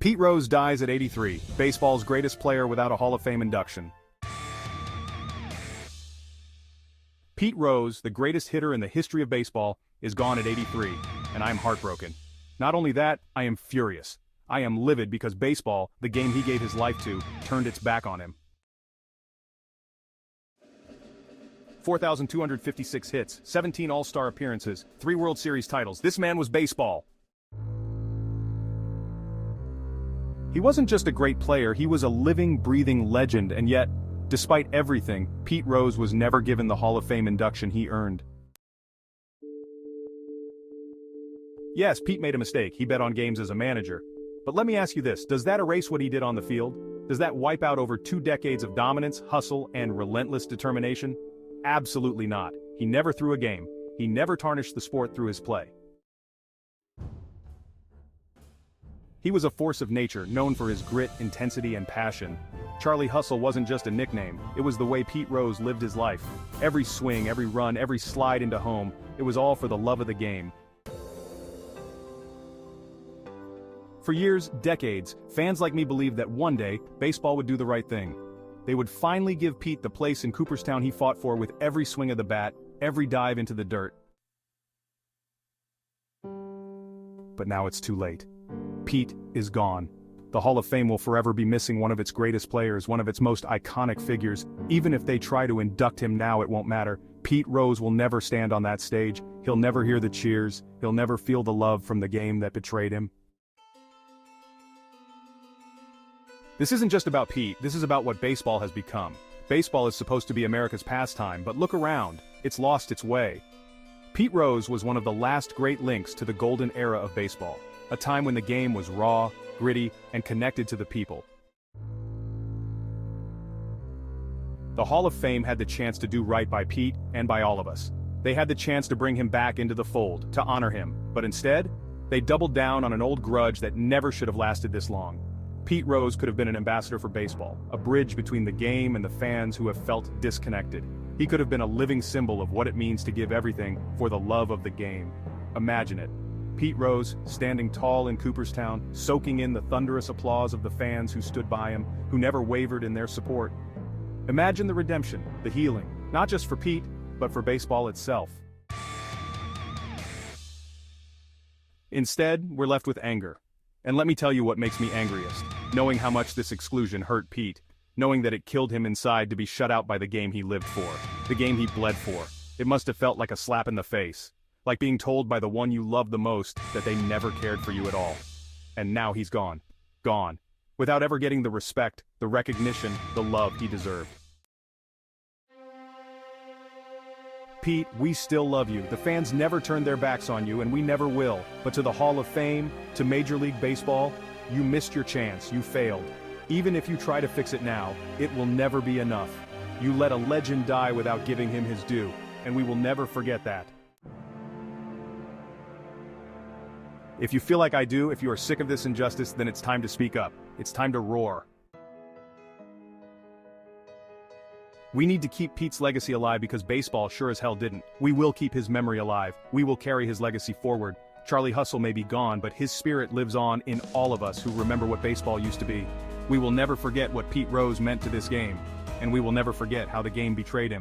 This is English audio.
Pete Rose dies at 83, baseball's greatest player without a Hall of Fame induction. Pete Rose, the greatest hitter in the history of baseball, is gone at 83, and I am heartbroken. Not only that, I am furious. I am livid because baseball, the game he gave his life to, turned its back on him. 4,256 hits, 17 All-Star appearances, 3 World Series titles. This man was baseball. He wasn't just a great player, he was a living, breathing legend, and yet, despite everything, Pete Rose was never given the Hall of Fame induction he earned. Yes, Pete made a mistake, he bet on games as a manager. But let me ask you this, does that erase what he did on the field? Does that wipe out over 2 decades of dominance, hustle, and relentless determination? Absolutely not. He never threw a game. He never tarnished the sport through his play. He was a force of nature, known for his grit, intensity, and passion. Charlie Hustle wasn't just a nickname, it was the way Pete Rose lived his life. Every swing, every run, every slide into home, it was all for the love of the game. For years, decades, fans like me believed that one day, baseball would do the right thing. They would finally give Pete the place in Cooperstown he fought for with every swing of the bat, every dive into the dirt. But now it's too late. Pete is gone. The Hall of Fame will forever be missing one of its greatest players, one of its most iconic figures. Even if they try to induct him now, it won't matter. Pete Rose will never stand on that stage. He'll never hear the cheers. He'll never feel the love from the game that betrayed him. This isn't just about Pete, this is about what baseball has become. Baseball is supposed to be America's pastime, but look around, it's lost its way. Pete Rose was one of the last great links to the golden era of baseball, a time when the game was raw, gritty, and connected to the people. The Hall of Fame had the chance to do right by Pete and by all of us. They had the chance to bring him back into the fold, to honor him, but instead, they doubled down on an old grudge that never should have lasted this long. Pete Rose could have been an ambassador for baseball, a bridge between the game and the fans who have felt disconnected. He could have been a living symbol of what it means to give everything for the love of the game. Imagine it. Pete Rose, standing tall in Cooperstown, soaking in the thunderous applause of the fans who stood by him, who never wavered in their support. Imagine the redemption, the healing, not just for Pete, but for baseball itself. Instead, we're left with anger. And let me tell you what makes me angriest, knowing how much this exclusion hurt Pete, knowing that it killed him inside to be shut out by the game he lived for, the game he bled for. It must have felt like a slap in the face, like being told by the one you loved the most that they never cared for you at all. And now he's gone. Gone. Without ever getting the respect, the recognition, the love he deserved. Pete, we still love you. The fans never turned their backs on you, and we never will. But to the Hall of Fame, to Major League Baseball, you missed your chance, you failed. Even if you try to fix it now, it will never be enough. You let a legend die without giving him his due, and we will never forget that. If you feel like I do, if you are sick of this injustice, then it's time to speak up. It's time to roar. We need to keep Pete's legacy alive because baseball sure as hell didn't. We will keep his memory alive. We will carry his legacy forward. Charlie Hustle may be gone, but his spirit lives on in all of us who remember what baseball used to be. We will never forget what Pete Rose meant to this game, and we will never forget how the game betrayed him.